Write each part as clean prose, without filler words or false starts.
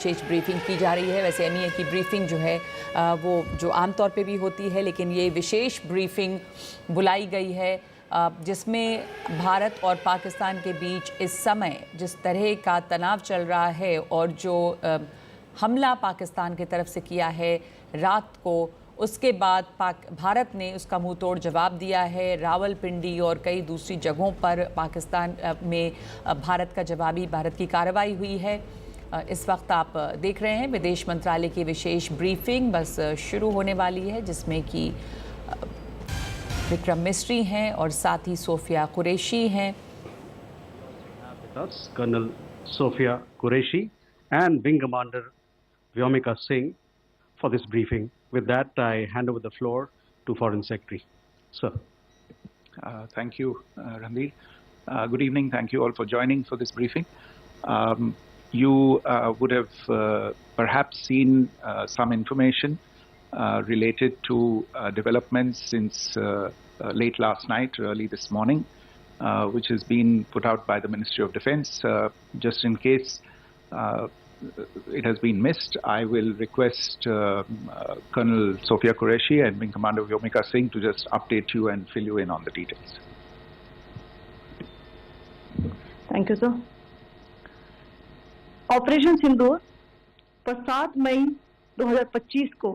विशेष briefing की जा रही है। वैसे एमईए की ब्रीफिंग जो है वो जो आमतौर पे भी होती है, लेकिन ये विशेष ब्रीफिंग बुलाई गई है जिसमें भारत और पाकिस्तान के बीच इस समय जिस तरह का तनाव चल रहा है और जो हमला पाकिस्तान की तरफ से किया है रात को, उसके बाद भारत ने उसका मुंह तोड़ जवाब दिया है। रावलपिंडी और कई दूसरी जगहों पर पाकिस्तान में भारत की कार्रवाई हुई है। इस वक्त आप देख रहे हैं विदेश मंत्रालय की विशेष ब्रीफिंग बस शुरू होने वाली है, जिसमें कि विक्रम मिस्री हैं और साथ ही सोफिया कुरैशी हैं। Colonel Sofiya Qureshi and Wing Commander Vyomika Singh for this briefing. With that, I hand over the floor to Foreign Secretary. Sir. Thank you, Ranveer. Good evening. Thank you all for joining for this briefing. You would have perhaps seen some information related to developments since late last night, early this morning, which has been put out by the Ministry of Defence. Just in case it has been missed, I will request Colonel Sophia Qureshi and Wing Commander Vyomika Singh to just update you and fill you in on the details. Thank you, sir. Operation Sindoor पर 7 मई 2025 को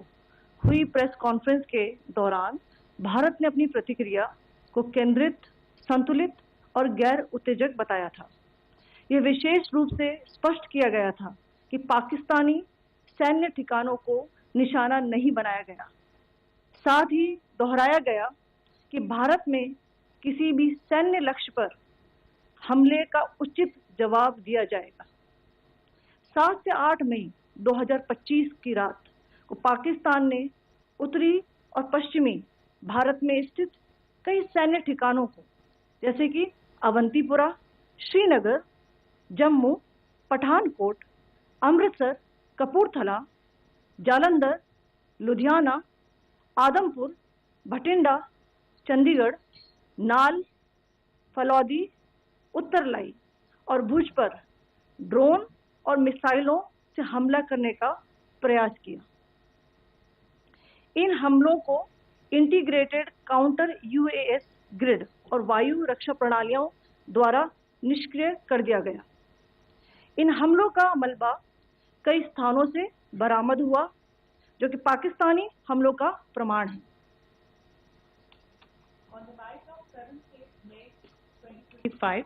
हुई press conference के दौरान भारत ने अपनी प्रतिक्रिया को केंद्रित, संतुलित और गैर उत्तेजक बताया था। यह विशेष रूप से स्पष्ट किया गया था कि पाकिस्तानी सैन्य ठिकानों को निशाना नहीं बनाया गया। साथ ही दोहराया गया कि भारत में किसी भी सैन्य लक्ष्य पर हमले का उचित जवाब दिया जाएगा। 7 से 8 मई 2025 की रात को पाकिस्तान ने उत्तरी और पश्चिमी भारत में स्थित कई सैन्य ठिकानों को, जैसे कि अवंतीपुरा, श्रीनगर, जम्मू, पठानकोट, अमृतसर, कपूरथला, जालंधर, लुधियाना, आदमपुर, भटिंडा, चंडीगढ़, नाल, फलौदी, उत्तरलाई और भुज पर ड्रोन और मिसाइलों से हमला करने का प्रयास किया। इन हमलों को इंटीग्रेटेड काउंटर यूएएस ग्रिड और वायु रक्षा प्रणालियों द्वारा निष्क्रिय कर दिया गया। इन हमलों का मलबा कई स्थानों से बरामद हुआ, जो कि पाकिस्तानी हमलों का प्रमाण है। On the night of 7th May 2025,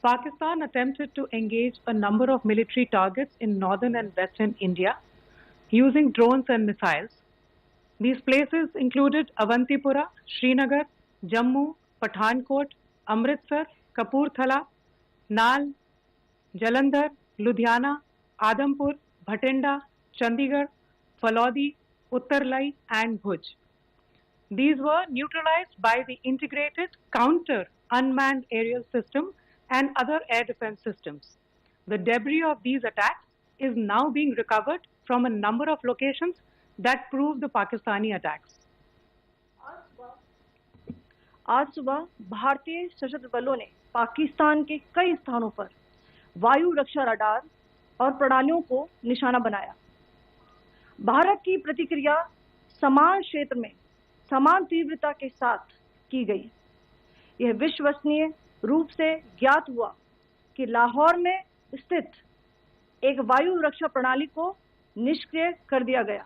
Pakistan attempted to engage a number of military targets in northern and western India using drones and missiles. These places included Avantipura, Srinagar, Jammu, Pathankot, Amritsar, Kapurthala, Nal, Jalandhar, Ludhiana, Adampur, Bhatinda, Chandigarh, Falodi, Uttarlai and Bhuj. These were neutralized by the integrated counter unmanned aerial system and other air defense systems. The debris of these attacks is now being recovered from a number of locations that prove the Pakistani attacks. आज सुबह भारतीय सशस्त्र बलों ने पाकिस्तान के कई स्थानों पर वायु रक्षा रडार और प्रणालियों को निशाना बनाया। भारत की प्रतिक्रिया समान क्षेत्र में समान तीव्रता के साथ की गई। यह विश्वसनीय रूप से ज्ञात हुआ कि लाहौर में स्थित एक वायु रक्षा प्रणाली को निष्क्रिय कर दिया गया।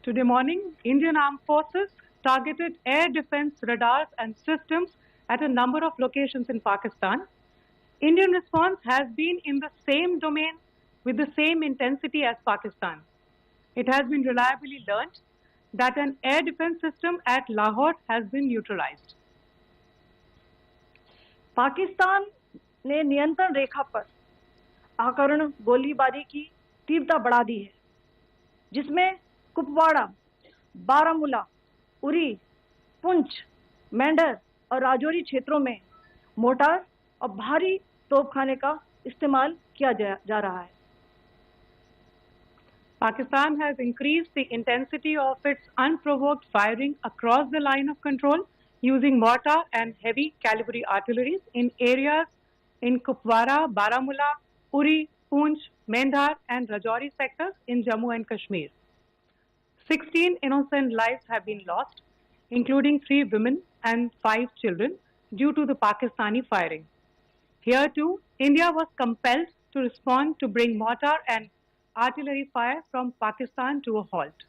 Today morning, Indian Armed Forces targeted air defense radars and systems at a number of locations in Pakistan. Indian response has been in the same domain with the same intensity as Pakistan. It has been reliably learnt that an air defense system at Lahore has been neutralized. Pakistan ने नियंत्रण रेखा पर आकरण गोलीबारी की तीव्रता बढ़ा दी है, जिसमें कुपवाड़ा, बारामूला, उरी, पुंछ, मेंढर और राजौरी क्षेत्रों में मोर्टार और भारी तोपखाने का इस्तेमाल किया जा रहा है। Pakistan has increased the intensity of its unprovoked firing across the line of control using mortar and heavy calibre artillery in areas in Kupwara, Baramulla, Uri, Poonch, Mendhar and Rajouri sectors in Jammu and Kashmir. 16 innocent lives have been lost, including 3 women and 5 children, due to the Pakistani firing. Here too, India was compelled to respond to bring mortar and artillery fire from Pakistan to a halt.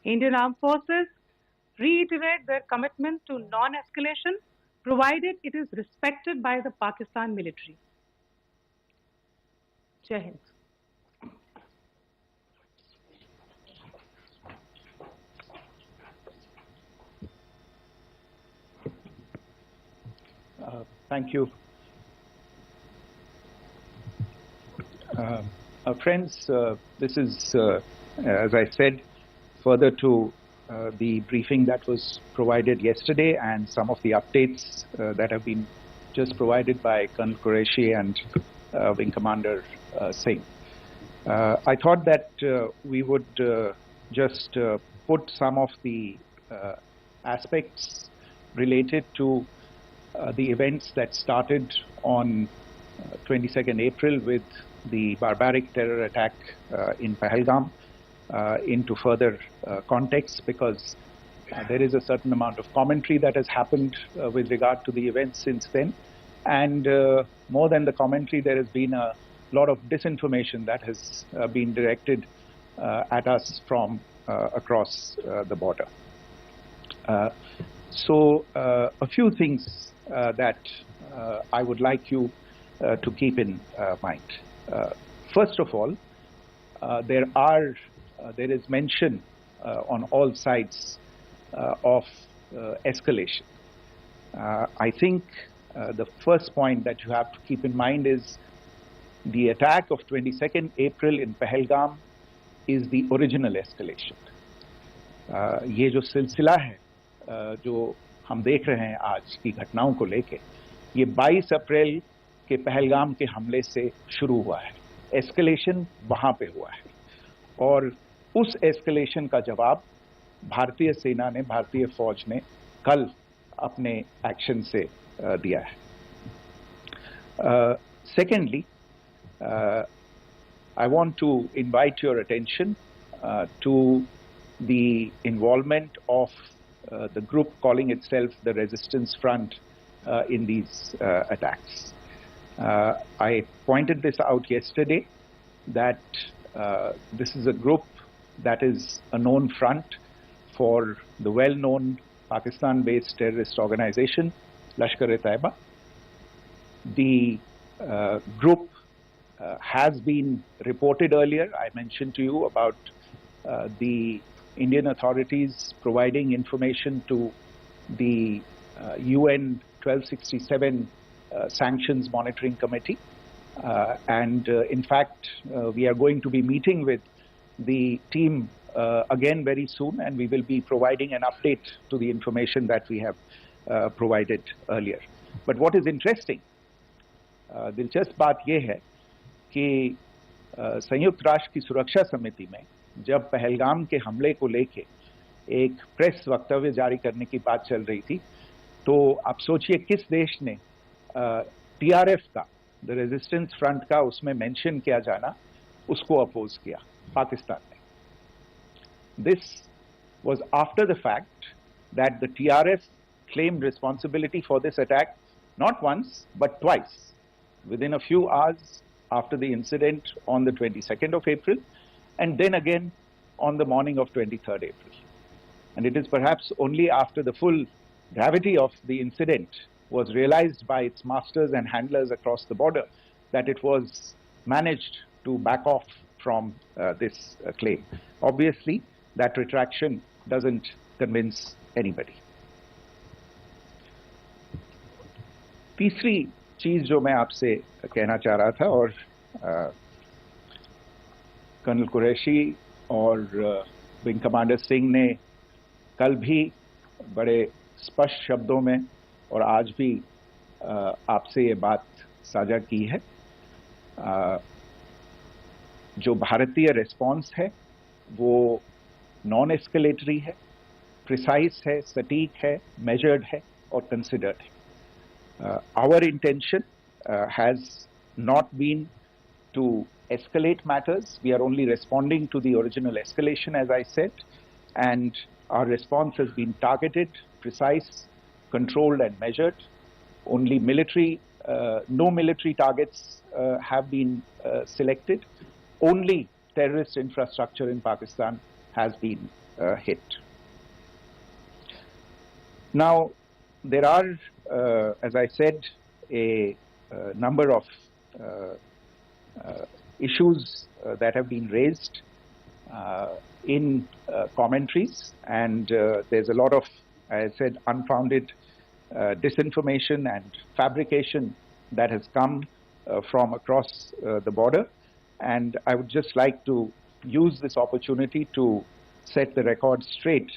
Indian Armed Forces reiterate their commitment to non-escalation, provided it is respected by the Pakistan military. Jai Hind. Thank you. Friends, this is, as I said, further to the briefing that was provided yesterday and some of the updates that have been just provided by Colonel Qureshi and Wing Commander Singh. I thought that we would just put some of the aspects related to the events that started on 22nd April with the barbaric terror attack in Pahalgam into further context, because there is a certain amount of commentary that has happened with regard to the events since then. And more than the commentary, there has been a lot of disinformation that has been directed at us from across the border. So a few things that I would like you to keep in mind. First of all, there is mention on all sides of escalation. I think the first point that you have to keep in mind is the attack of 22nd April in Pahalgam is the original escalation. ये जो सिलसिला है जो हम देख रहे हैं आज की घटनाओं को लेके, ये 22 अप्रैल के पहलगाम के हमले से शुरू हुआ है. एस्केलेशन वहां पे हुआ है और उस एस्केलेशन का जवाब भारतीय सेना ने, भारतीय फौज ने कल अपने एक्शन से दिया है. Secondly, I want to invite your attention to the involvement of the group calling itself the Resistance Front in these attacks. I pointed this out yesterday that this is a group that is a known front for the well-known Pakistan-based terrorist organization, Lashkar-e-Taiba. The group has been reported earlier. I mentioned to you about the Indian authorities providing information to the UN 1267 Sanctions Monitoring Committee. And in fact, we are going to be meeting with the team again very soon, and we will be providing an update to the information that we have provided earlier. But what is interesting, दिलचस्प बात यह है कि संयुक्त राष्ट्र की सुरक्षा समिति में जब पहलगाम के हमले को लेके एक प्रेस वक्तव्य जारी करने की बात चल रही थी, तो आप सोचिए किस देश ने टीआरएफ का, द रेजिस्टेंस फ्रंट का उसमें मेंशन किया जाना, उसको अपोज किया, पाकिस्तान ने. This was after the fact that the TRF claimed responsibility for this attack not once but twice, within a few hours after the incident on the 22nd of April, and then again on the morning of 23rd April. And it is perhaps only after the full gravity of the incident was realized by its masters and handlers across the border that it was managed to back off from this claim. Obviously, that retraction doesn't convince anybody. तीसरी चीज जो मैं आपसे कहना चाह रहा था, और कर्नल कुरैशी और विंग कमांडर सिंह ने कल भी बड़े स्पष्ट शब्दों में और आज भी आपसे ये बात साझा की है. जो भारतीय रिस्पॉन्स है वो नॉन एस्केलेटरी है, प्रिसाइज है, सटीक है, मेजर्ड है और कंसिडर्ड है. Our intention has not been to escalate matters. We are only responding to the original escalation, as I said, and our response has been targeted, precise, controlled and measured. Only no military targets have been selected. Only terrorist infrastructure in Pakistan has been hit. Now, there are, as I said, a number of issues that have been raised in commentaries, and there's a lot of, as I said, unfounded disinformation and fabrication that has come from across the border. And I would just like to use this opportunity to set the record straight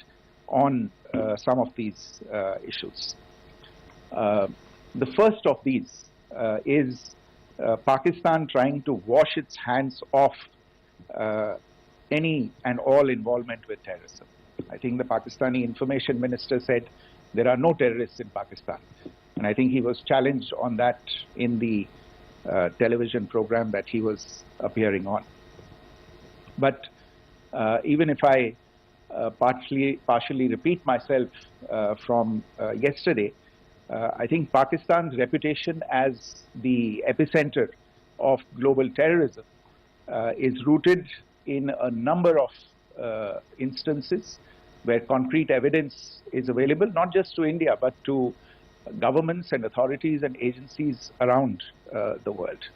on some of these issues. The first of these is Pakistan trying to wash its hands off any and all involvement with terrorism. I think the Pakistani information minister said there are no terrorists in Pakistan. And I think he was challenged on that in the television program that he was appearing on. But even if I partially repeat myself from yesterday, I think Pakistan's reputation as the epicenter of global terrorism is rooted in a number of instances where concrete evidence is available, not just to India, but to governments and authorities and agencies around the world.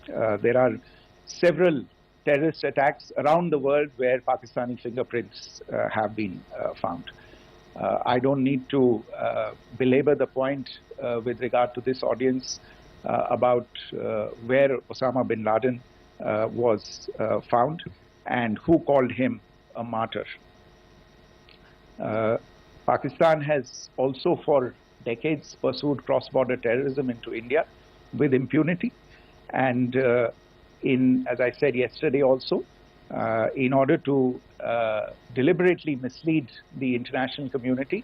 There are several terrorist attacks around the world where Pakistani fingerprints have been found. I don't need to belabor the point with regard to this audience about where Osama bin Laden was found and who called him a martyr. Pakistan has also for decades pursued cross-border terrorism into India with impunity, and as I said yesterday also, in order to deliberately mislead the international community,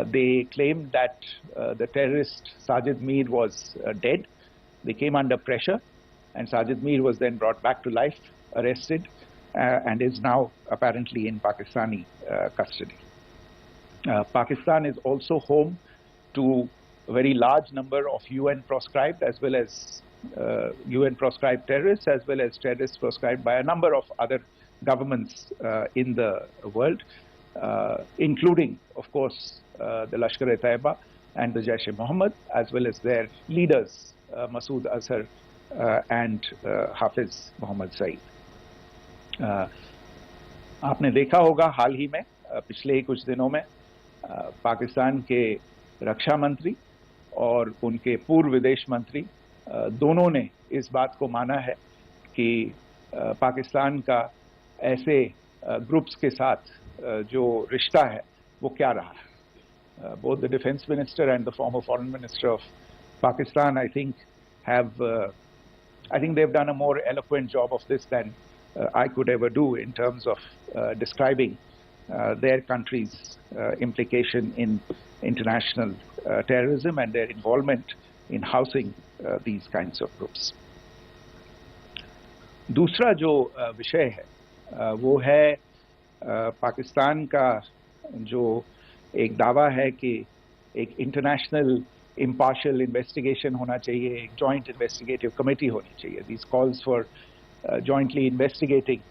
they claimed that the terrorist Sajid Mir was dead. They came under pressure, and Sajid Mir was then brought back to life, arrested, and is now apparently in Pakistani custody. Pakistan is also home to a very large number of UN proscribed as well as UN proscribed terrorists, as well as terrorists proscribed by a number of other governments in the world, including, of course, the Lashkar-e-Taiba and the Jaish-e-Mohammed, as well as their leaders, Masood Azhar and Hafiz Mohammed Saeed. आपने देखा होगा हाल ही में पिछले कुछ दिनों में पाकिस्तान के रक्षा मंत्री और उनके पूर्व विदेश मंत्री दोनों ने इस बात को माना है कि पाकिस्तान का ऐसे ग्रुप्स के साथ जो रिश्ता है वो क्या रहा है. Both the defense minister and the former foreign minister of Pakistan, I think they've done a more eloquent job of this than I could ever do in terms of describing their country's implication in international terrorism and their involvement in housing these kinds of groups. दूसरा जो विषय है वो है पाकिस्तान का जो एक दावा है कि एक इंटरनेशनल impartial investigation होना चाहिए, एक joint investigative committee होनी चाहिए. These calls for jointly investigating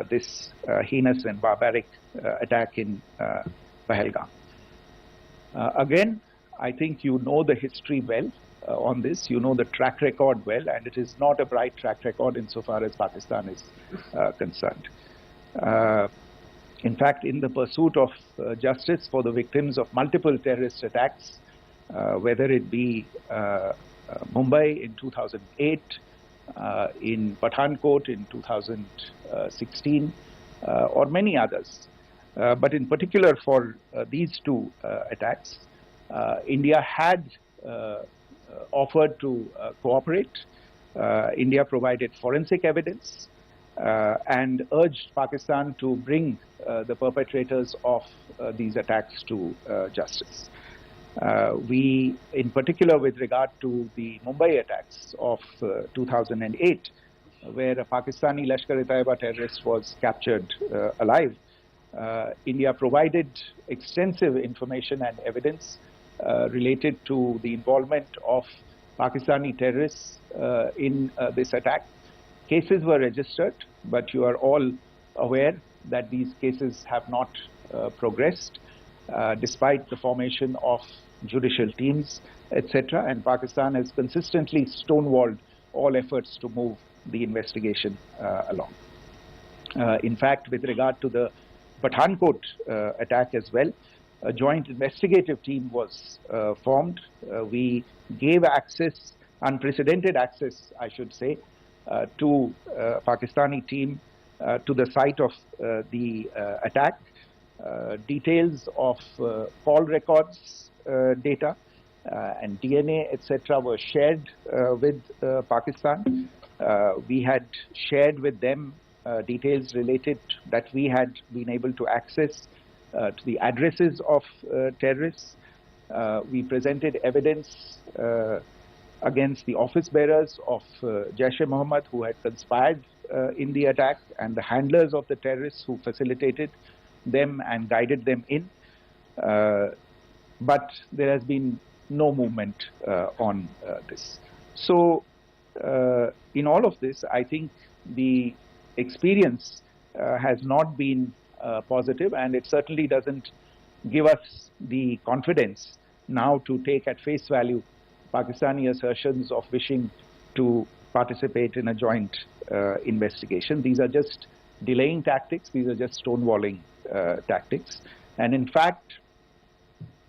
this heinous and barbaric attack in Pahalgam. Again, I think you know the history well on this. You know the track record well, and it is not a bright track record insofar as Pakistan is concerned. In fact, in the pursuit of justice for the victims of multiple terrorist attacks, whether it be Mumbai in 2008, in Pathankot in 2016, or many others. But in particular for these two attacks, India had offered to cooperate. India provided forensic evidence and urged Pakistan to bring the perpetrators of these attacks to justice. We, in particular with regard to the Mumbai attacks of 2008, where a Pakistani Lashkar-e-Taiba terrorist was captured alive, India provided extensive information and evidence related to the involvement of Pakistani terrorists in this attack. Cases were registered, but you are all aware that these cases have not progressed, despite the formation of judicial teams, etc. And Pakistan has consistently stonewalled all efforts to move the investigation along. In fact, with regard to the Pathankot attack as well, a joint investigative team was formed. We gave access, unprecedented access, I should say, to Pakistani team to the site of the attack. Details of call records data and DNA, etc., were shared with Pakistan. We had shared with them details related that we had been able to access to the addresses of terrorists. We presented evidence against the office bearers of Jaish-e-Mohammed who had conspired in the attack, and the handlers of the terrorists who facilitated them and guided them in. But there has been no movement on this. So in all of this, I think the experience has not been positive, and it certainly doesn't give us the confidence now to take at face value Pakistani assertions of wishing to participate in a joint investigation. These are just delaying tactics. These are just stonewalling tactics. And in fact,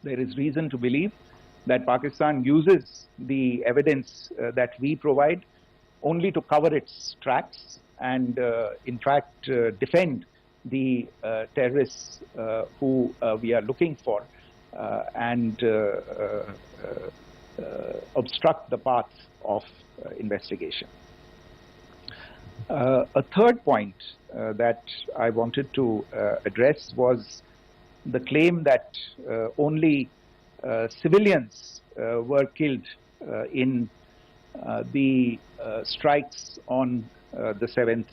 there is reason to believe that Pakistan uses the evidence that we provide only to cover its tracks and, in fact, defend the terrorists who we are looking for and obstruct the path of investigation. A third point that I wanted to address was the claim that only civilians were killed in the strikes on the 7th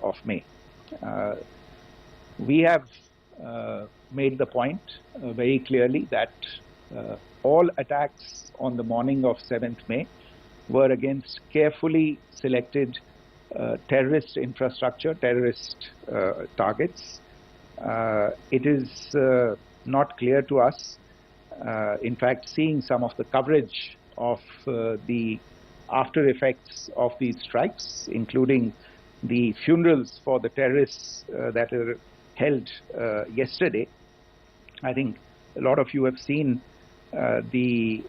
of May. We have made the point very clearly that all attacks on the morning of 7th May were against carefully selected terrorist infrastructure, terrorist targets. It is not clear to us, in fact, seeing some of the coverage of the after effects of these strikes, including the funerals for the terrorists that were held yesterday. I think a lot of you have seen the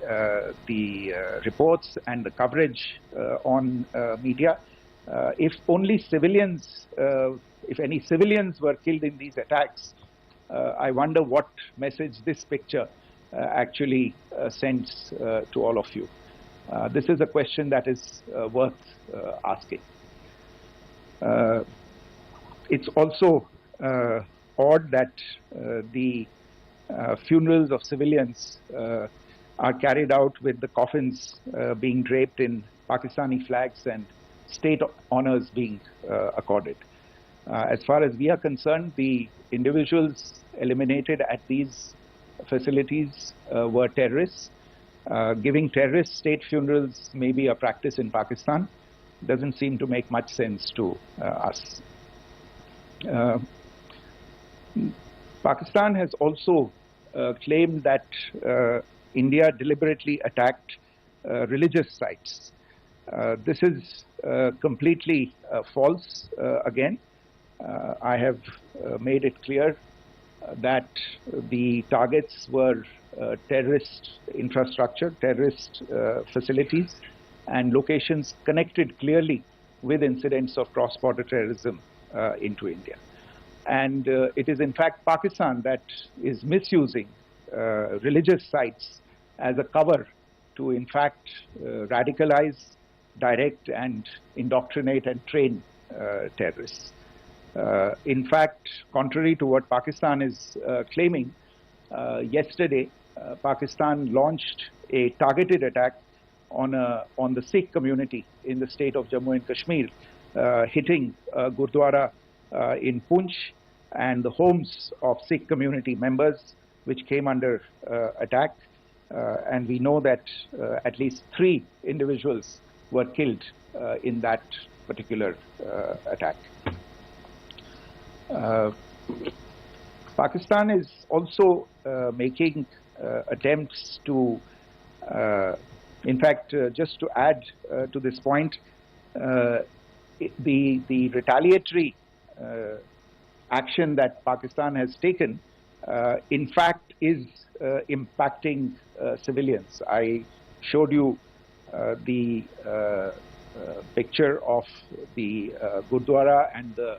reports and the coverage on media. If only civilians, if any civilians were killed in these attacks, I wonder what message this picture actually sends to all of you. This is a question that is worth asking. It's also odd that the funerals of civilians are carried out with the coffins being draped in Pakistani flags and state honors being accorded. As far as we are concerned, the individuals eliminated at these facilities were terrorists. Giving terrorist state funerals may be a practice in Pakistan. Doesn't seem to make much sense to us. Pakistan has also claimed that India deliberately attacked religious sites. This is completely false again. I have made it clear that the targets were terrorist infrastructure, terrorist facilities, and locations connected clearly with incidents of cross-border terrorism into India. And it is in fact Pakistan that is misusing religious sites as a cover to in fact radicalize, direct and indoctrinate and train terrorists. In fact, contrary to what Pakistan is claiming, yesterday Pakistan launched a targeted attack on the Sikh community in the state of Jammu and Kashmir, hitting Gurdwara in Poonch and the homes of Sikh community members which came under attack. And we know that at least 3 individuals were killed in that particular attack. Pakistan is also making attempts to, in fact, just to add to this point, the retaliatory action that Pakistan has taken, in fact, is impacting civilians. I showed you the picture of the Gurdwara and the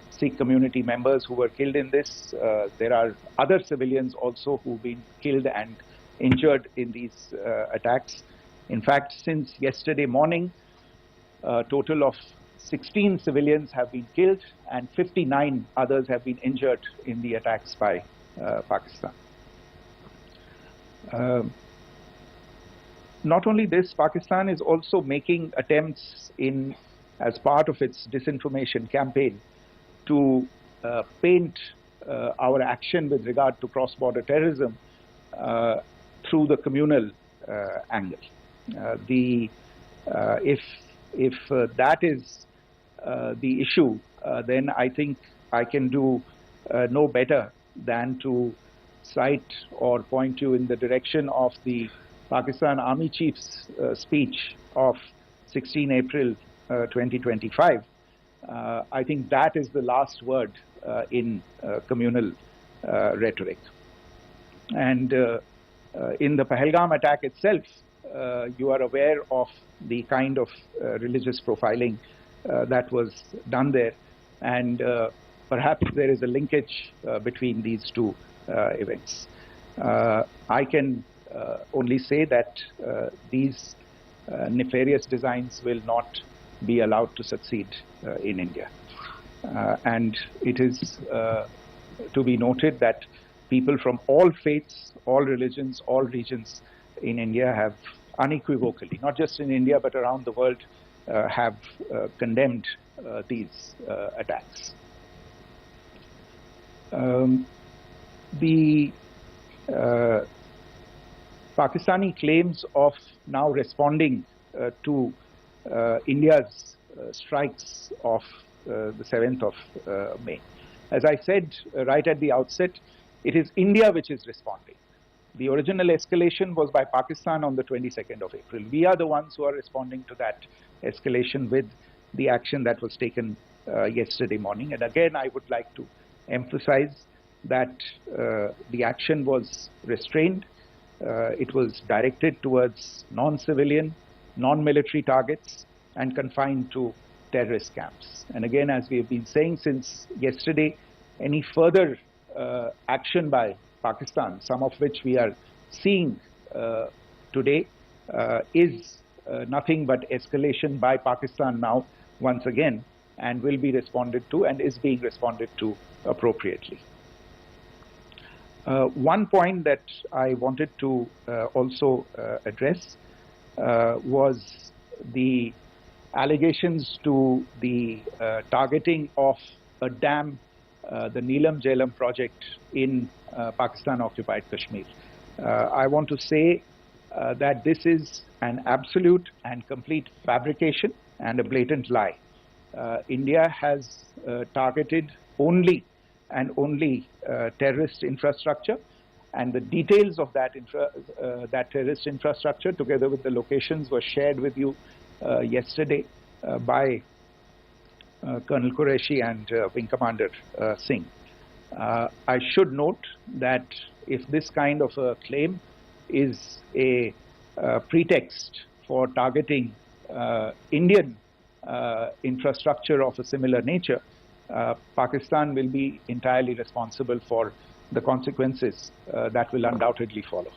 Sikh community members who were killed in this. There are other civilians also who've been killed and injured in these attacks. In fact, since yesterday morning, a total of 16 civilians have been killed and 59 others have been injured in the attacks by Pakistan. Not only this, Pakistan is also making attempts as part of its disinformation campaign to paint our action with regard to cross-border terrorism through the communal angle. If that is the issue, then I think I can do no better than to cite or point you in the direction of the Pakistan Army Chief's speech of 16 April 2025. I think that is the last word in communal rhetoric. And in the Pahalgam attack itself, you are aware of the kind of religious profiling that was done there, and perhaps there is a linkage between these two events. I can only say that these nefarious designs will not be allowed to succeed in India. And it is to be noted that people from all faiths, all religions, all regions in India have unequivocally, not just in India but around the world, have condemned these attacks. The Pakistani claims of now responding to India's strikes of the 7th of May. As I said right at the outset, it is India which is responding. The original escalation was by Pakistan on the 22nd of April. We are the ones who are responding to that escalation with the action that was taken yesterday morning. And again, I would like to emphasize that the action was restrained. It was directed towards non-civilian, non-military targets and confined to terrorist camps. And again, as we have been saying since yesterday, any further action by Pakistan, some of which we are seeing today, is nothing but escalation by Pakistan now once again, and will be responded to and is being responded to appropriately. One point that I wanted to also address was the allegations to the targeting of a dam, the Neelam Jhelum project in Pakistan-occupied Kashmir. I want to say that this is an absolute and complete fabrication and a blatant lie. India has targeted only and only terrorist infrastructure, and the details of that terrorist infrastructure, together with the locations, were shared with you yesterday by Colonel Qureshi and Wing Commander Singh. I should note that if this kind of a claim is a pretext for targeting Indian infrastructure of a similar nature, Pakistan will be entirely responsible for the consequences that will undoubtedly follow.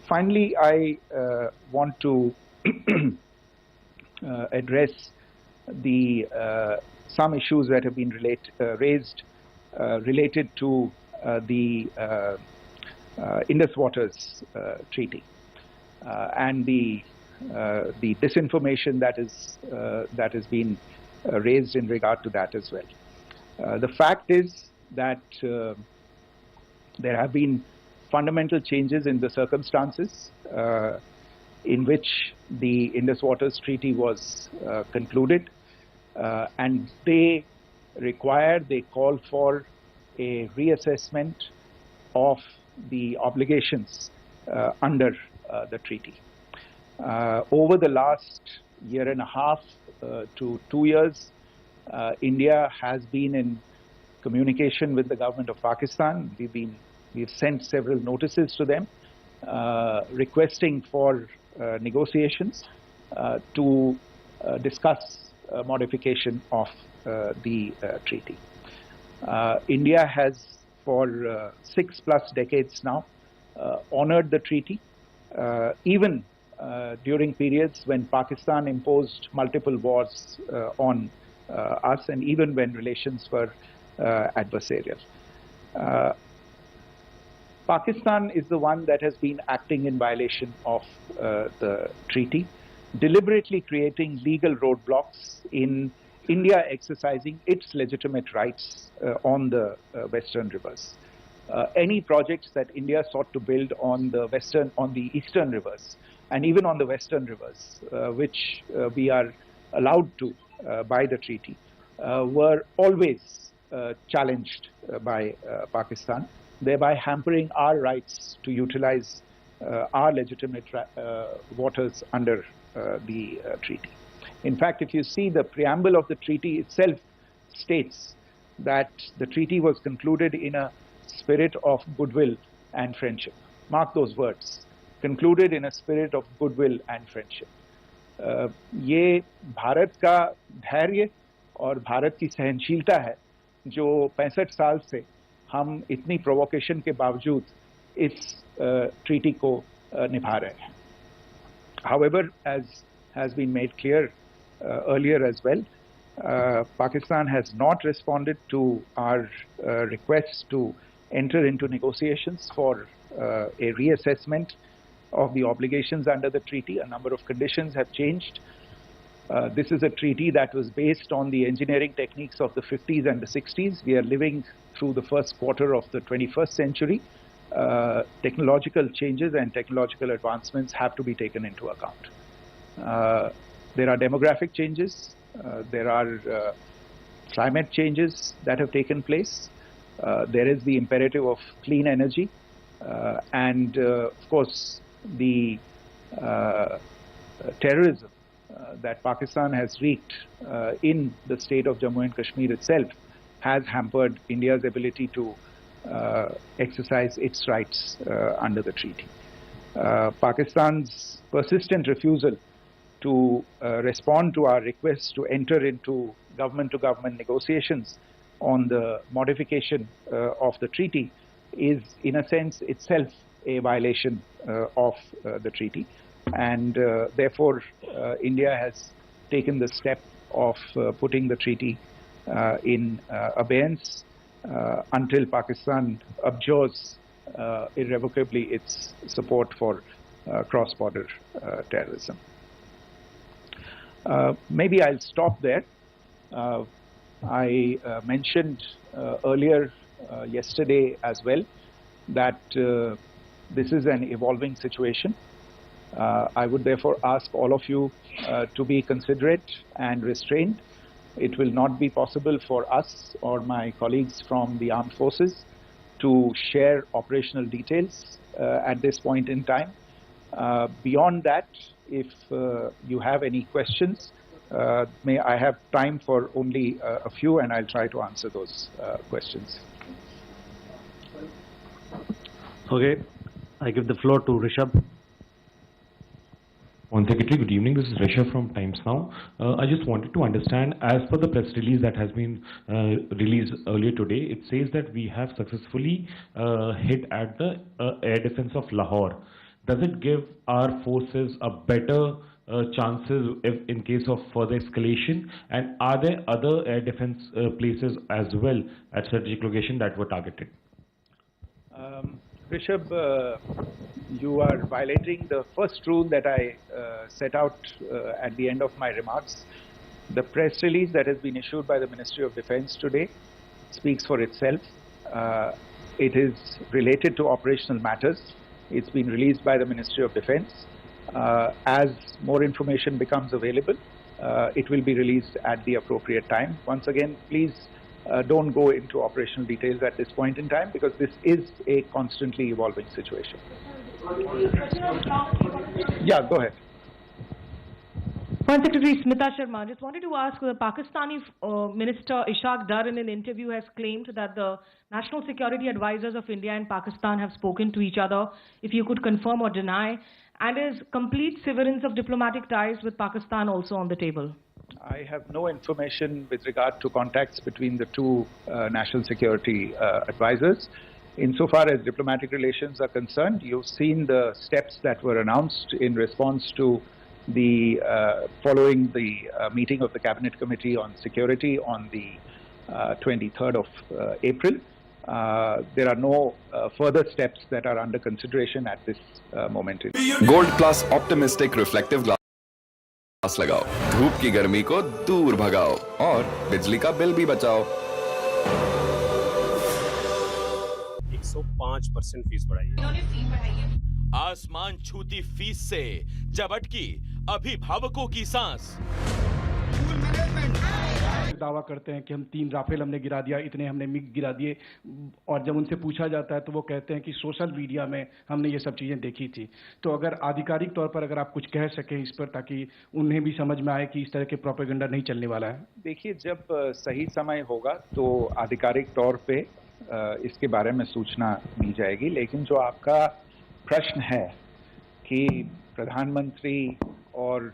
Finally, I want to address some issues that have been raised related to the Indus Waters Treaty and the the disinformation that has been raised in regard to that as well. The fact is that there have been fundamental changes in the circumstances in which the Indus Waters Treaty was concluded, and they call for a reassessment of the obligations under the treaty. Over the last year and a half to 2 years, India has been in communication with the government of Pakistan. We've sent several notices to them requesting for negotiations to discuss modification of the treaty. India has for 6+ decades now honored the treaty, even during periods when Pakistan imposed multiple wars on us, and even when relations were adversarial. Pakistan is the one that has been acting in violation of the treaty, deliberately creating legal roadblocks in India exercising its legitimate rights on the western rivers. Any projects that India sought to build on the eastern rivers, and even on the western rivers, which we are allowed to by the treaty, were always challenged by Pakistan, thereby hampering our rights to utilize our legitimate waters under the treaty. In fact, if you see the preamble of the treaty itself states that the treaty was concluded in a spirit of goodwill and friendship. Mark those words, concluded in a spirit of goodwill and friendship. ये भारत का धैर्य और भारत की सहनशीलता है जो 65 साल से हम इतनी प्रोवोकेशन के बावजूद इस ट्रीटी को निभा रहे हैं. However, as has been made clear earlier as well, Pakistan has not responded to our requests to enter into negotiations for a reassessment of the obligations under the treaty. A number of conditions have changed. This is a treaty that was based on the engineering techniques of the 50s and the 60s. We are living through the first quarter of the 21st century. Technological changes and technological advancements have to be taken into account. There are demographic changes. There are climate changes that have taken place. There is the imperative of clean energy. And of course, the terrorism that Pakistan has wreaked in the state of Jammu and Kashmir itself has hampered India's ability to exercise its rights under the treaty. Pakistan's persistent refusal to respond to our requests to enter into government-to-government negotiations on the modification of the treaty is, in a sense, itself a violation of the treaty. And therefore, India has taken the step of putting the treaty in abeyance until Pakistan abjures irrevocably its support for cross-border terrorism. Maybe I'll stop there. I mentioned earlier yesterday as well that this is an evolving situation. I would therefore ask all of you to be considerate and restrained. It will not be possible for us or my colleagues from the armed forces to share operational details at this point in time. Beyond that, if you have any questions, may I have time for only a few, and I'll try to answer those questions. Okay, I give the floor to Rishabh. One Secretary, good evening. This is Rishabh from Times Now. I just wanted to understand, as per the press release that has been released earlier today, it says that we have successfully hit at the air defense of Lahore. Does it give our forces a better chances if in case of further escalation? And are there other air defense places as well at strategic location that were targeted? Rishabh, you are violating the first rule that I set out at the end of my remarks. The press release that has been issued by the Ministry of Defence today speaks for itself. It is related to operational matters. It's been released by the Ministry of Defence. As more information becomes available, it will be released at the appropriate time. Once again, please don't go into operational details at this point in time, because this is a constantly evolving situation. Yeah, go ahead. Foreign Secretary Smita Sharma, just wanted to ask, the Pakistani Minister Ishaq Dar in an interview has claimed that the national security advisors of India and Pakistan have spoken to each other. If you could confirm or deny, and is complete severance of diplomatic ties with Pakistan also on the table? I have no information with regard to contacts between the two national security advisors. Insofar as diplomatic relations are concerned, you've seen the steps that were announced in response to the following the meeting of the Cabinet Committee on Security on the 23rd of April. There are no further steps that are under consideration at this moment. Gold Plus Optimistic Reflective Glass लगाओ, धूप की गर्मी को दूर भगाओ और बिजली का बिल भी बचाओ। 105% फीस बढ़ाई। आसमान छूती फीस से जब अटकी अभिभावकों की सांस। दावा करते हैं कि हम 3 राफेल हमने गिरा दिया, इतने हमने मिग गिरा दिए, और जब उनसे पूछा जाता है तो वो कहते हैं कि सोशल मीडिया में हमने ये सब चीजें देखी थी। तो अगर आधिकारिक तौर पर अगर आप कुछ कह सकें इस पर, ताकि उन्हें भी समझ में आए कि इस तरह के प्रोपेगेंडा नहीं चलने वाला है। देखिए, जब सही समय होगा तो आधिकारिक तौर पे इसके बारे में सूचना दी जाएगी, लेकिन जो आपका प्रश्न है कि प्रधानमंत्री और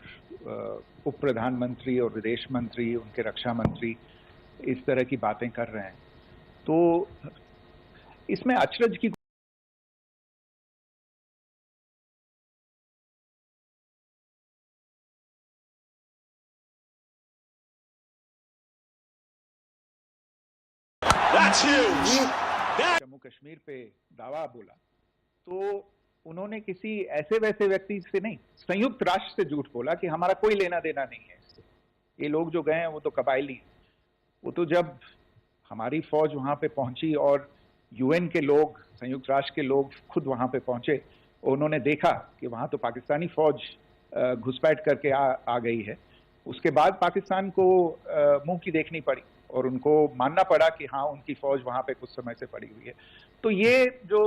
उप प्रधानमंत्री और विदेश मंत्री, उनके रक्षा मंत्री इस तरह की बातें कर रहे हैं, तो इसमें अचरज की जम्मू कश्मीर पे दावा बोला तो उन्होंने किसी ऐसे वैसे व्यक्ति से नहीं, संयुक्त राष्ट्र से झूठ बोला कि हमारा कोई लेना देना नहीं है इससे। ये लोग जो गए हैं वो तो कबायली, वो तो जब हमारी फौज वहां पे पहुंची और यूएन के लोग, संयुक्त राष्ट्र के लोग खुद वहां पे पहुंचे, उन्होंने देखा कि वहां तो पाकिस्तानी फौज घुसपैठ करके आ गई है, उसके बाद पाकिस्तान को मुंह की देखनी पड़ी और उनको मानना पड़ा कि हाँ, उनकी फौज वहां पे कुछ समय से पड़ी हुई है। तो ये जो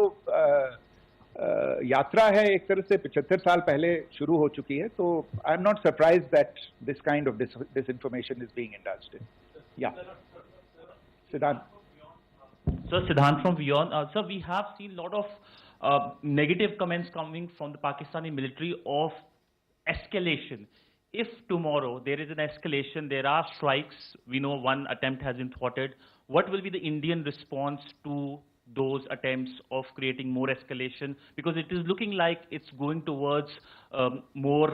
यात्रा है एक तरह से 75 साल पहले शुरू हो चुकी है, तो I am not surprised that this kind of disinformation is being indulged in. Yeah. Siddhant. Sir, Siddhant from Beyond. Sir, we have seen a lot of negative comments coming from the Pakistani military of escalation. If tomorrow there is an escalation, there are strikes, we know one attempt has been thwarted, what will be the Indian response to those attempts of creating more escalation? Because it is looking like it's going towards more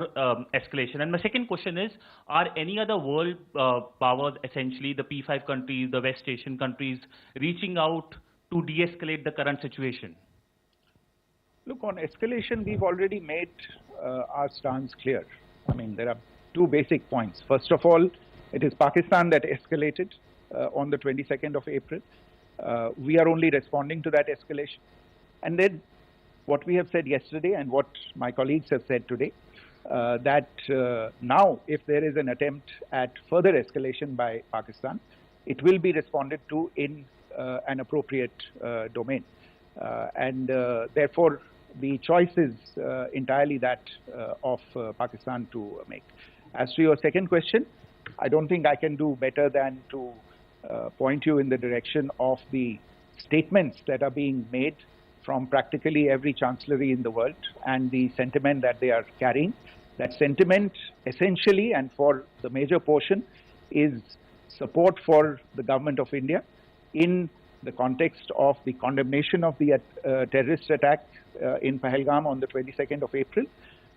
escalation. And my second question is, are any other world powers, essentially the P5 countries, the West Asian countries, reaching out to de-escalate the current situation? Look, on escalation, we've already made our stance clear. I mean, there are two basic points. First of all, it is Pakistan that escalated on the 22nd of April. We are only responding to that escalation. And then what we have said yesterday and what my colleagues have said today, that now if there is an attempt at further escalation by Pakistan, it will be responded to in an appropriate domain. And therefore, the choice is entirely that of Pakistan to make. As to your second question, I don't think I can do better than to point you in the direction of the statements that are being made from practically every chancellery in the world and the sentiment that they are carrying. That sentiment essentially and for the major portion is support for the government of India in the context of the condemnation of the terrorist attack in Pahalgam on the 22nd of April.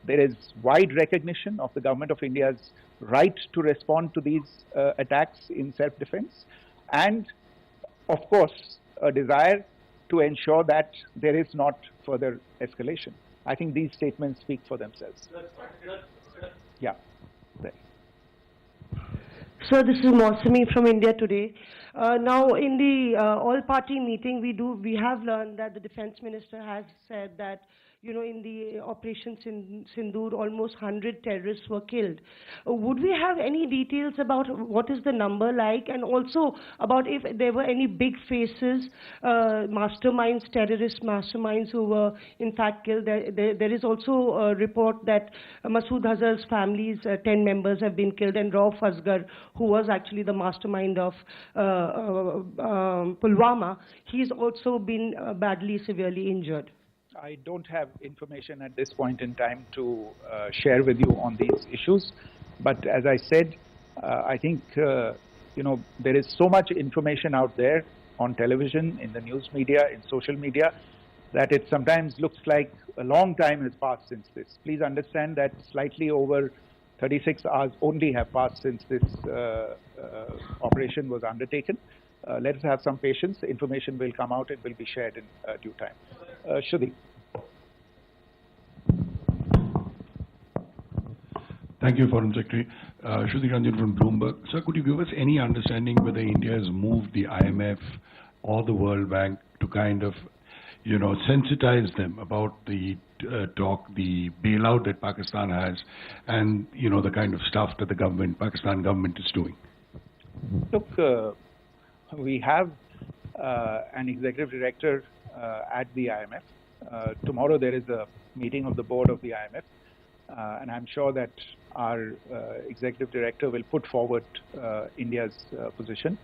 There is wide recognition of the government of India's right to respond to these attacks in self-defense, and of course a desire to ensure that there is not further escalation. I think these statements speak for themselves. Yeah. There. Sir, this is Mausami from India Today. Now, in the all-party meeting, we have learned that the Defense Minister has said that, you know, in the operations in Sindoor, almost 100 terrorists were killed. Would we have any details about what is the number like, and also about if there were any big faces, masterminds, terrorist masterminds who were in fact killed? There is also a report that Masood Azhar's family's 10 members have been killed, and Rauf Asghar, who was actually the mastermind of Pulwama, he's also been badly, severely injured. I don't have information at this point in time to share with you on these issues. But as I said, I think, you know, there is so much information out there on television, in the news media, in social media, that it sometimes looks like a long time has passed since this. Please understand that slightly over 36 hours only have passed since this operation was undertaken. Let us have some patience. Information will come out. It will be shared in due time. Shruti. Thank you, Foreign Secretary. Shruti Ranjan from Bloomberg. Sir, could you give us any understanding whether India has moved the IMF or the World Bank to kind of, you know, sensitize them about the the bailout that Pakistan has, and, you know, the kind of stuff that the Pakistan government is doing? Look, we have an executive director at the IMF. Tomorrow there is a meeting of the board of the IMF, and I'm sure that our executive director will put forward India's position.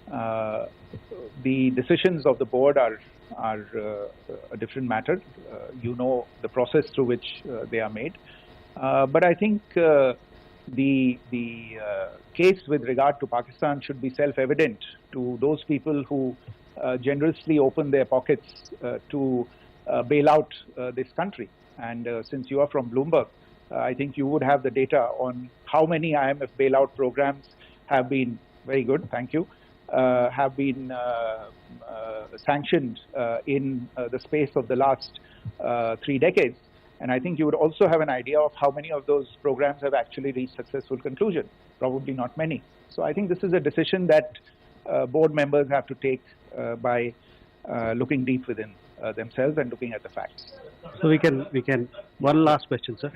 The decisions of the board are a different matter. You know the process through which they are made. But I think the case with regard to Pakistan should be self-evident to those people who generously open their pockets to bail out this country. And since you are from Bloomberg, I think you would have the data on how many IMF bailout programs have been, very good, thank you, have been sanctioned in the space of the last 3 decades. And I think you would also have an idea of how many of those programs have actually reached successful conclusion. Probably not many. So I think this is a decision that board members have to take by looking deep within themselves and looking at the facts. So we can, one last question, sir.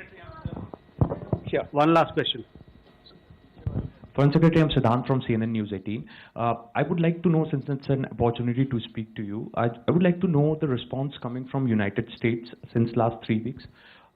Yeah. One last question. Foreign Secretary, I'm Siddhant from CNN News 18. I would like to know, since it's an opportunity to speak to you, I would like to know the response coming from United States since last 3 weeks.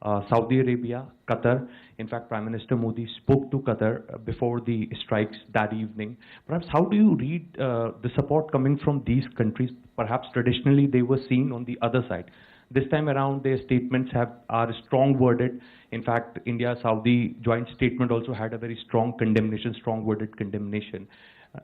Saudi Arabia, Qatar. In fact, Prime Minister Modi spoke to Qatar before the strikes that evening. Perhaps how do you read the support coming from these countries? Perhaps traditionally they were seen on the other side. This time around, their statements are strong worded. In fact, India-Saudi joint statement also had a very strong condemnation, strong worded condemnation.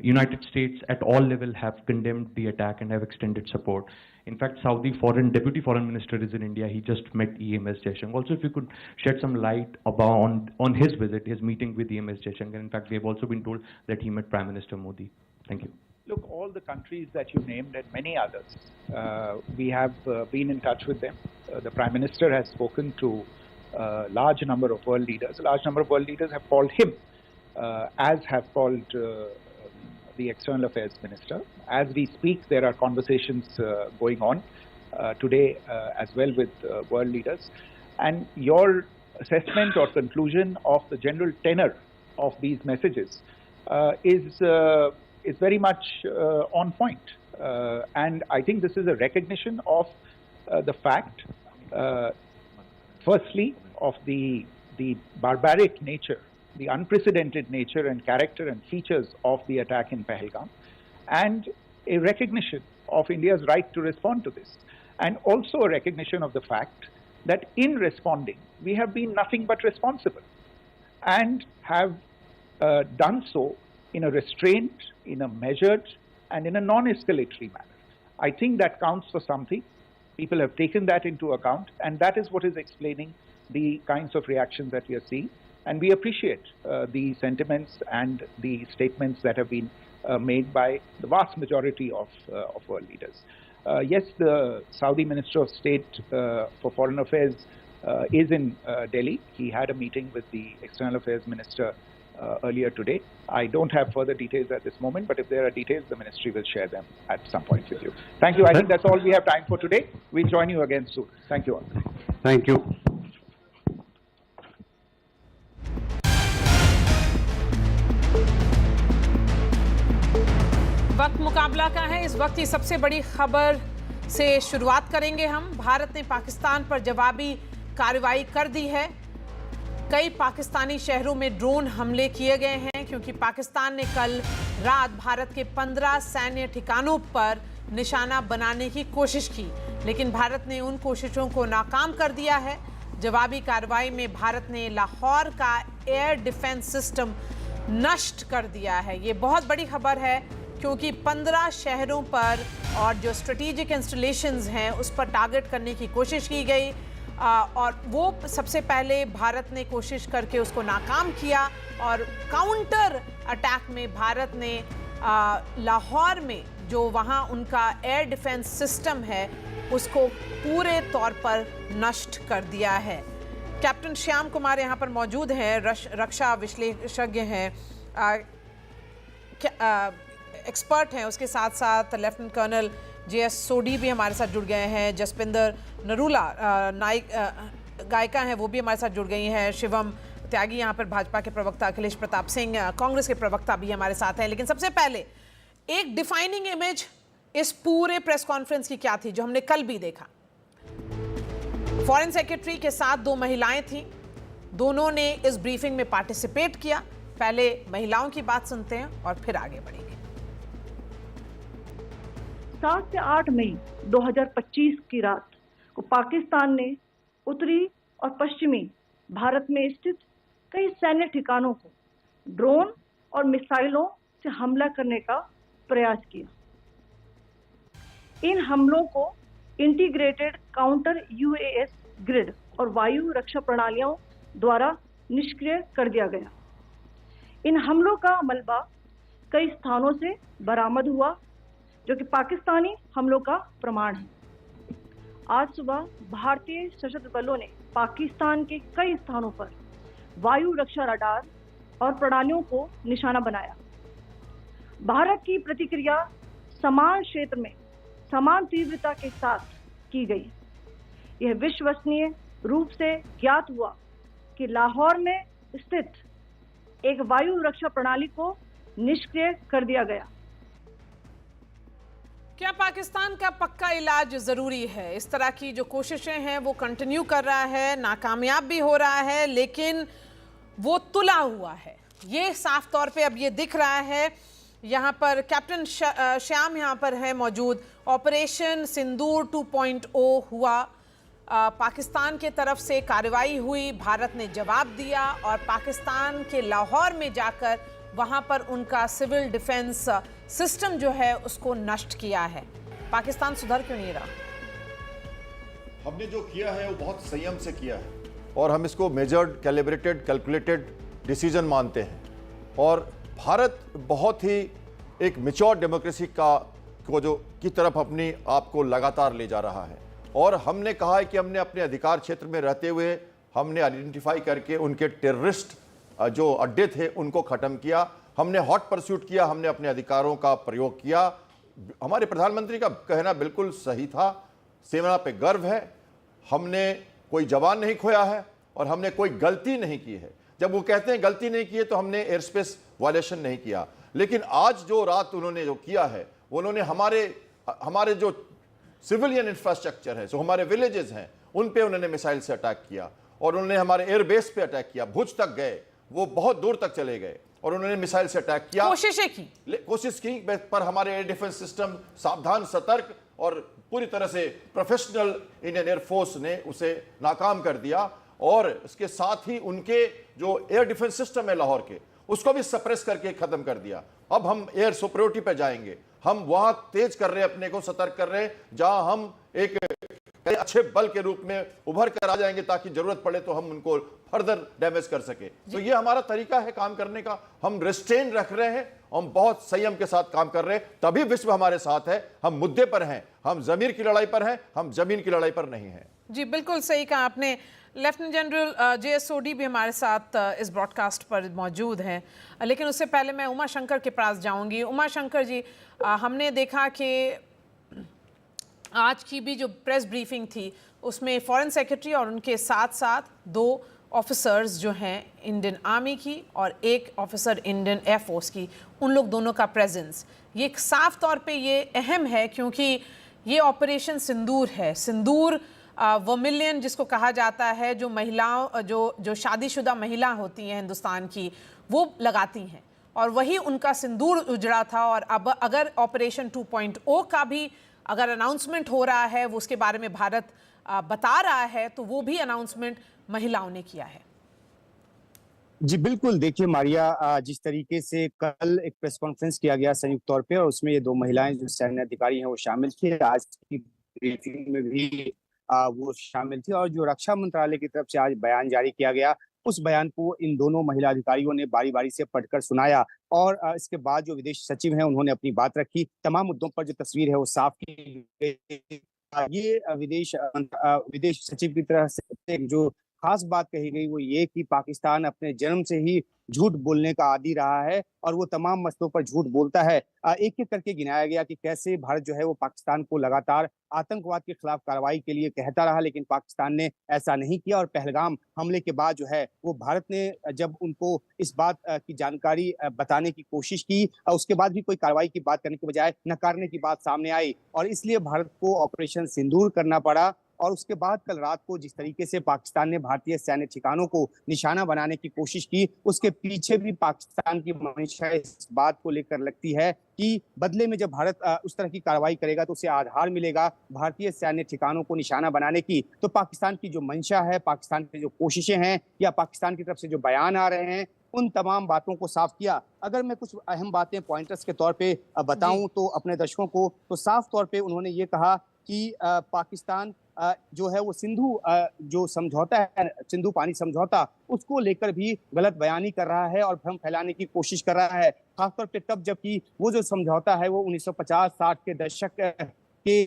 United States at all levels have condemned the attack and have extended support. In fact, Saudi Deputy Foreign Minister is in India. He just met EMS Jaishankar. Also, if you could shed some light about on his visit, his meeting with EMS Jaishankar. In fact, we have also been told that he met Prime Minister Modi. Thank you. Look, all the countries that you named and many others, we have been in touch with them. The Prime Minister has spoken to a large number of world leaders. A large number of world leaders have called him, as have called the External Affairs Minister. As we speak, there are conversations going on today as well with world leaders. And your assessment or conclusion of the general tenor of these messages is very much on point. And I think this is a recognition of the fact, firstly, of the barbaric nature, the unprecedented nature and character and features of the attack in Pahalgam, and a recognition of India's right to respond to this. And also a recognition of the fact that in responding, we have been nothing but responsible and have done so in a restrained, in a measured, and in a non-escalatory manner. I think that counts for something. People have taken that into account, and that is what is explaining the kinds of reactions that we are seeing. And we appreciate the sentiments and the statements that have been made by the vast majority of world leaders. Yes, the Saudi Minister of State for Foreign Affairs is in Delhi. He had a meeting with the External Affairs Minister earlier today. I don't have further details at this moment, but if there are details, the ministry will share them at some point with you. Thank you. I think that's all we have time for today. We'll join you again soon. Thank you all. Thank you. वक्त मुकाबला का है। इस वक्त की सबसे बड़ी खबर से शुरुआत करेंगे हम। भारत ने पाकिस्तान पर जवाबी कार्रवाई कर दी है। कई पाकिस्तानी शहरों में ड्रोन हमले किए गए हैं क्योंकि पाकिस्तान ने कल रात भारत के 15 सैन्य ठिकानों पर निशाना बनाने की कोशिश की, लेकिन भारत ने उन कोशिशों को नाकाम कर दिया है। जवाबी कार्रवाई में भारत ने लाहौर का एयर डिफेंस सिस्टम नष्ट कर दिया है। ये बहुत बड़ी खबर है क्योंकि 15 शहरों पर और जो स्ट्रेटेजिक इंस्टॉलेशंस हैं उस पर टारगेट करने की कोशिश की गई और वो सबसे पहले भारत ने कोशिश करके उसको नाकाम किया और काउंटर अटैक में भारत ने लाहौर में जो वहाँ उनका एयर डिफेंस सिस्टम है उसको पूरे तौर पर नष्ट कर दिया है। कैप्टन श्याम कुमार यहाँ पर मौजूद हैं, रक्षा विश्लेषज्ञ हैं, एक्सपर्ट हैं। उसके साथ साथ लेफ्टिनेंट कर्नल JS सोडी भी हमारे साथ जुड़ गए हैं। जसपिंदर नरूला नायक गायिका हैं, वो भी हमारे साथ जुड़ गई हैं। शिवम त्यागी यहाँ पर भाजपा के प्रवक्ता, अखिलेश प्रताप सिंह कांग्रेस के प्रवक्ता भी हमारे साथ हैं। लेकिन सबसे पहले एक डिफाइनिंग इमेज इस पूरे प्रेस कॉन्फ्रेंस की क्या थी जो हमने कल भी देखा। फॉरेन सेक्रेटरी के साथ 2 महिलाएं थीं, दोनों ने इस ब्रीफिंग में पार्टिसिपेट किया। पहले महिलाओं की बात सुनते हैं और फिर आगे बढ़ेंगे। 7 से 8 मई 2025 की रात को पाकिस्तान ने उत्तरी और पश्चिमी भारत में स्थित कई सैन्य ठिकानों को ड्रोन और मिसाइलों से हमला करने का प्रयास किया। इन हमलों को इंटीग्रेटेड काउंटर UAS ग्रिड और वायु रक्षा प्रणालियों द्वारा निष्क्रिय कर दिया गया। इन हमलों का मलबा कई स्थानों से बरामद हुआ जो कि पाकिस्तानी हमलों का प्रमाण है। आज सुबह भारतीय सशस्त्र बलों ने पाकिस्तान के कई स्थानों पर वायु रक्षा रडार और प्रणालियों को निशाना बनाया। भारत की प्रतिक्रिया समान क्षेत्र में समान तीव्रता के साथ की गई। यह विश्वसनीय रूप से ज्ञात हुआ कि लाहौर में स्थित एक वायु रक्षा प्रणाली को निष्क्रिय कर दिया गया। क्या पाकिस्तान का पक्का इलाज जरूरी है? इस तरह की जो कोशिशें हैं वो कंटिन्यू कर रहा है, नाकामयाब भी हो रहा है, लेकिन वो तुला हुआ है। ये साफ तौर पे अब ये दिख रहा है। यहाँ पर कैप्टन श्याम यहाँ पर है मौजूद। ऑपरेशन सिंदूर 2.0 हुआ, पाकिस्तान के तरफ से कार्रवाई हुई, भारत ने जवाब दिया और पाकिस्तान के लाहौर में जाकर वहाँ पर उनका सिविल डिफेंस सिस्टम जो है उसको नष्ट किया है। पाकिस्तान सुधर क्यों नहीं रहा? हमने जो किया है वो बहुत संयम से किया है और हम इसको मेजर्ड, कैलिब्रेटेड, कैलकुलेटेड डिसीजन मानते हैं। और भारत बहुत ही एक मैच्योर डेमोक्रेसी की तरफ अपनी आप को लगातार ले जा रहा है। और हमने कहा है कि हमने अपने अधिकार क्षेत्र में रहते हुए हमने आइडेंटिफाई करके उनके टेररिस्ट जो अड्डे थे उनको ख़त्म किया। हमने हॉट परस्यूट किया, हमने अपने अधिकारों का प्रयोग किया। हमारे प्रधानमंत्री का कहना बिल्कुल सही था, सेना पे गर्व है, हमने कोई जवान नहीं खोया है और हमने कोई गलती नहीं की है। जब वो कहते हैं गलती नहीं की है तो हमने एयर स्पेस वायलेशन नहीं किया। लेकिन आज जो रात उन्होंने जो किया है, उन्होंने हमारे जो सिविलियन इंफ्रास्ट्रक्चर है, जो हमारे विलेजेस हैं, उन पे उन्होंने मिसाइल से अटैक किया और उन्होंने हमारे एयरबेस पे अटैक किया। भुज तक गए, वो बहुत दूर तक चले गए और उन्होंने मिसाइल से अटैक किया। कोशिश की पर हमारे एयर डिफेंस सिस्टम सावधान, सतर्क और पूरी तरह से प्रोफेशनल इंडियन एयरफोर्स ने उसे नाकाम कर दिया। और इसके साथ ही उनके जो एयर डिफेंस सिस्टम है लाहौर के, उसको भी सप्रेस करके खत्म कर दिया। अब हम एयर सुपरियोरिटी पे जाएंगे, हम वहां तेज कर रहे हैं, अपने को सतर्क कर रहे हैं, जहां हम एक कई अच्छे बल के रूप में उभर कर आ जाएंगे ताकि जरूरत पड़े तो हम उनको फर्दर डैमेज कर सके। तो ये हमारा तरीका है काम करने का। हम रिस्ट्रेन रख रहे हैं, हम बहुत संयम के साथ काम कर रहे हैं, तभी विश्व हमारे साथ है। हम मुद्दे पर हैं, हम जमीर की लड़ाई पर हैं, हम जमीन की लड़ाई पर नहीं हैं। जी बिल्कुल सही कहा आपने। लेफ्टिनेंट जनरल JSOD भी हमारे साथ इस ब्रॉडकास्ट पर मौजूद हैं, लेकिन उससे पहले मैं उमा शंकर के पास जाऊंगी। उमा शंकर जी, हमने देखा कि आज की भी जो प्रेस ब्रीफिंग थी उसमें फॉरेन सेक्रेटरी और उनके साथ साथ 2 ऑफिसर्स जो हैं इंडियन आर्मी की और एक ऑफिसर इंडियन एयरफोर्स की, उन लोग दोनों का प्रेजेंस ये साफ तौर पे ये अहम है क्योंकि ये ऑपरेशन सिंदूर है। सिंदूर वो मिलियन जिसको कहा जाता है जो महिलाओं जो शादीशुदा महिला होती हैं हिंदुस्तान की, वो लगाती हैं और वही उनका सिंदूर उजड़ा था। और अब अगर ऑपरेशन 2.0 का भी अगर अनाउंसमेंट हो रहा है, वो उसके बारे में भारत बता रहा है, तो वो भी अनाउंसमेंट महिलाओं ने किया है। जी बिल्कुल, देखिए मारिया, जिस तरीके से कल एक प्रेस कॉन्फ्रेंस किया गया संयुक्त तौर पे और उसमें ये 2 महिलाएं जो सैन्य अधिकारी हैं वो शामिल थी, आज की ब्रीफिंग में भी वो शामिल थी और जो रक्षा मंत्रालय की तरफ से आज बयान जारी किया गया उस बयान को इन दोनों महिला अधिकारियों ने बारी बारी से पढ़कर सुनाया और इसके बाद जो विदेश सचिव हैं उन्होंने अपनी बात रखी। तमाम मुद्दों पर जो तस्वीर है वो साफ की गई। ये विदेश सचिव की तरफ से जो खास बात कही गई वो ये कि पाकिस्तान अपने जन्म से ही झूठ बोलने का आदी रहा है और वो तमाम मसलों पर झूठ बोलता है। एक एक करके गिनाया गया कि कैसे भारत जो है वो पाकिस्तान को लगातार आतंकवाद के खिलाफ कार्रवाई के लिए कहता रहा, लेकिन पाकिस्तान ने ऐसा नहीं किया और पहलगाम हमले के बाद जो है वो भारत ने जब उनको इस बात की जानकारी बताने की कोशिश की, उसके बाद भी कोई कार्रवाई की बात करने के बजाय नकारने की बात सामने आई और इसलिए भारत को ऑपरेशन सिंदूर करना पड़ा। और उसके बाद कल रात को जिस तरीके से पाकिस्तान ने भारतीय सैन्य ठिकानों को निशाना बनाने की कोशिश की, उसके पीछे भी पाकिस्तान की मंशा इस बात को लेकर लगती है कि बदले में जब भारत उस तरह की कार्रवाई करेगा तो उसे आधार मिलेगा भारतीय सैन्य ठिकानों को निशाना बनाने की। तो पाकिस्तान की जो मंशा है, पाकिस्तान की जो कोशिशें हैं या पाकिस्तान की तरफ से जो बयान आ रहे हैं, उन तमाम बातों को साफ किया। अगर मैं कुछ अहम बातें पॉइंटर्स के तौर पे बताऊं तो अपने दर्शकों को, तो साफ तौर पे उन्होंने ये कहा कि पाकिस्तान जो है वो सिंधु जो समझौता है, सिंधु पानी समझौता, उसको लेकर भी गलत बयानी कर रहा है और भ्रम फैलाने की कोशिश कर रहा है। खासतौर पे तब जबकि वो जो समझौता है वो 1950-60 के दशक के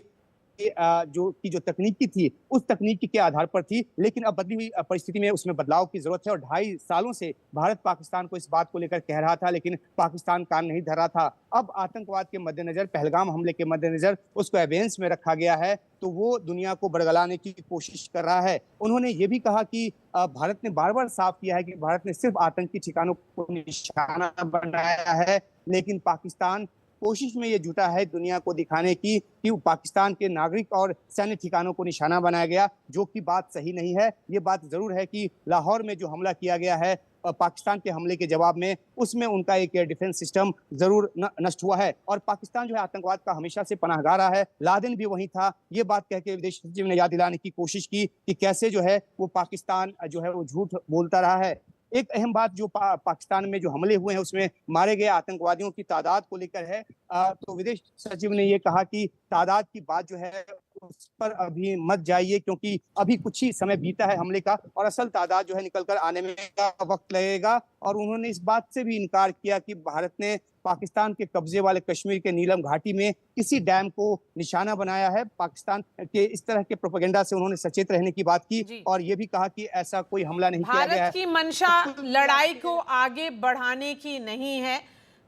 जो तकनीकी थी उस तकनीकी के आधार पर थी, लेकिन अब बदली हुई परिस्थिति में उसमें बदलाव की जरूरत है और 2.5 सालों से भारत पाकिस्तान को इस बात को लेकर कह रहा था, लेकिन पाकिस्तान कान नहीं धर रहा था। अब आतंकवाद के मद्देनजर, पहलगाम हमले के मद्देनजर उसको एवेंस में रखा गया है, तो वो दुनिया को बरगलाने की कोशिश कर रहा है। उन्होंने ये भी कहा कि भारत ने बार बार साफ किया है कि भारत ने सिर्फ आतंकी ठिकानों को निशाना बनाया है, लेकिन पाकिस्तान कोशिश में ये जुटा है दुनिया को दिखाने की कि पाकिस्तान के नागरिक और सैन्य ठिकानों को निशाना बनाया गया, जो कि बात सही नहीं है। ये बात जरूर है कि लाहौर में जो हमला किया गया है पाकिस्तान के हमले के जवाब में, उसमें उनका एक एयर डिफेंस सिस्टम जरूर नष्ट हुआ है और पाकिस्तान जो है आतंकवाद का हमेशा से पनाहगाह रहा है। लादेन भी वहीं था। ये बात कह के विदेश सचिव ने याद दिलाने की कोशिश की कि कैसे जो है वो पाकिस्तान जो है वो झूठ बोलता रहा है। एक अहम बात जो पाकिस्तान में जो हमले हुए हैं उसमें मारे गए आतंकवादियों की तादाद को लेकर है, तो विदेश सचिव ने ये कहा कि तादाद की बात जो है उस पर अभी मत जाइए, क्योंकि अभी कुछ ही समय बीता है हमले का और असल तादाद जो है निकल कर आने में का वक्त लगेगा। और उन्होंने इस बात से भी इनकार किया कि भारत ने पाकिस्तान के कब्जे वाले कश्मीर के नीलम घाटी में किसी डैम को निशाना बनाया है। पाकिस्तान के इस तरह के प्रोपेगेंडा से उन्होंने सचेत रहने की बात की और ये भी कहा कि ऐसा कोई हमला नहीं किया गया है। भारत की मंशा लड़ाई को आगे बढ़ाने की नहीं है,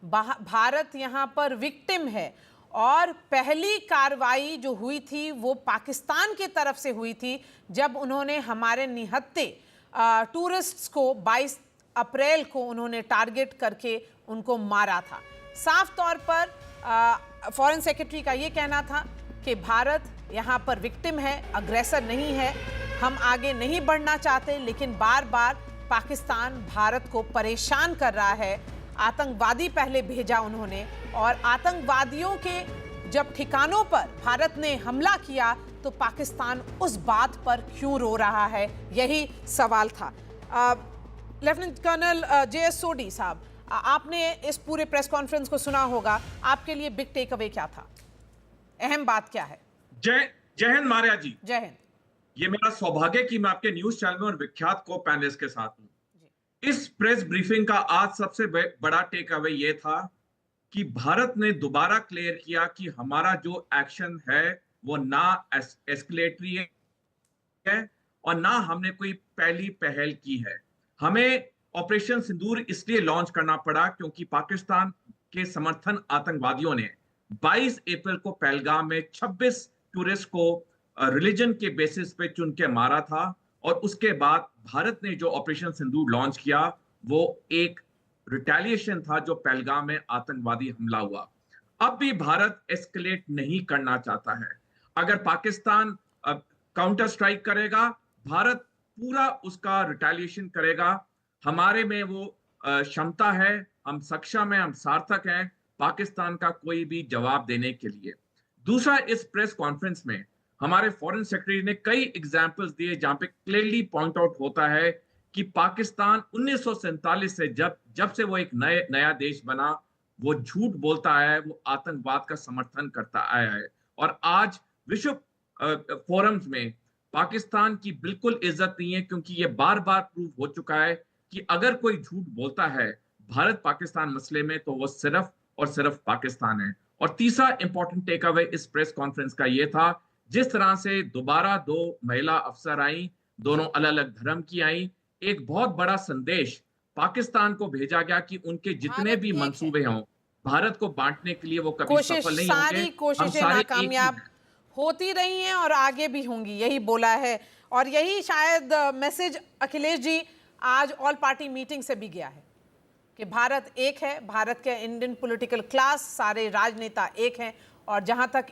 भारत यहाँ पर विक्टिम है और पहली कार्रवाई जो हुई थी वो पाकिस्तान की तरफ से हुई थी जब उन्होंने हमारे निहत्थे टूरिस्ट्स को 22 अप्रैल को उन्होंने टारगेट करके उनको मारा था। साफ तौर पर फॉरेन सेक्रेटरी का ये कहना था कि भारत यहाँ पर विक्टिम है, अग्रेसर नहीं है, हम आगे नहीं बढ़ना चाहते, लेकिन बार बार पाकिस्तान भारत को परेशान कर रहा है। आतंकवादी पहले भेजा उन्होंने और आतंकवादियों के जब ठिकानों पर भारत ने हमला किया तो पाकिस्तान उस बात पर क्यों रो रहा है, यही सवाल था। लेफ्टिनेंट कर्नल JSOD साहब, आपने इस पूरे प्रेस कॉन्फ्रेंस को सुना होगा, आपके लिए बिग टेक अवे क्या था, अहम बात क्या है? जय हिंद मारिया जी। जय हिंद। ये मेरा सौभाग्य है कि मैं आपके न्यूज चैनल में और विख्यात को पैनलिस्ट के साथ हूं। इस प्रेस ब्रीफिंग का आज सबसे बड़ा टेक अवे ये था कि भारत ने दोबारा क्लियर किया कि हमारा जो एक्शन है वो ना एस्केलेटरी है और ना हमने कोई पहली पहल की है। हमें ऑपरेशन सिंदूर इसलिए लॉन्च करना पड़ा क्योंकि पाकिस्तान के समर्थन आतंकवादियों ने 22 अप्रैल को पहलगाम में 26 टूरिस्ट को रिलीजन के बेसिस पे चुन के मारा था और उसके बाद भारत ने जो ऑपरेशन सिंदूर लॉन्च किया वो एक रिटेलिएशन था जो पहलगाम में आतंकवादी हमला हुआ। अब भी भारत एस्केलेट नहीं करना चाहता है। अगर पाकिस्तान काउंटर स्ट्राइक करेगा, भारत पूरा उसका रिटेलिएशन करेगा। हमारे में वो क्षमता है, हम सक्षम हैं, हम सार्थक हैं पाकिस्तान का कोई भी जवाब देने के लिए। दूसरा, इस प्रेस कॉन्फ्रेंस में हमारे फॉरेन सेक्रेटरी ने कई एग्जाम्पल्स दिए जहां पे क्लियरली पॉइंट आउट होता है कि पाकिस्तान 1947 से जब से वो एक नया देश बना, वो झूठ बोलता है, वो आतंकवाद का समर्थन करता आया है और आज विश्व फोरम्स में पाकिस्तान की बिल्कुल इज्जत नहीं है क्योंकि ये बार बार प्रूव हो चुका है कि अगर कोई झूठ बोलता है भारत पाकिस्तान मसले में तो वो सिर्फ और सिर्फ पाकिस्तान है। और तीसरा इंपॉर्टेंट टेक अवे इस प्रेस कॉन्फ्रेंस का ये था, जिस तरह से दोबारा 2 महिला अफसर आई, दोनों अलग अलग धर्म की आई, एक बहुत बड़ा संदेश पाकिस्तान को भेजा गया कि उनके जितने भी मंसूबे हों भारत को बांटने के लिए वो कभी सफल नहीं होंगे। सारी कोशिशें नाकामयाब होती रही हैं और आगे भी होंगी, यही बोला है। और यही शायद मैसेज अखिलेश जी आज ऑल पार्टी मीटिंग से भी गया है कि भारत एक है, भारत के इंडियन पॉलिटिकल क्लास सारे राजनेता एक हैं और जहां तक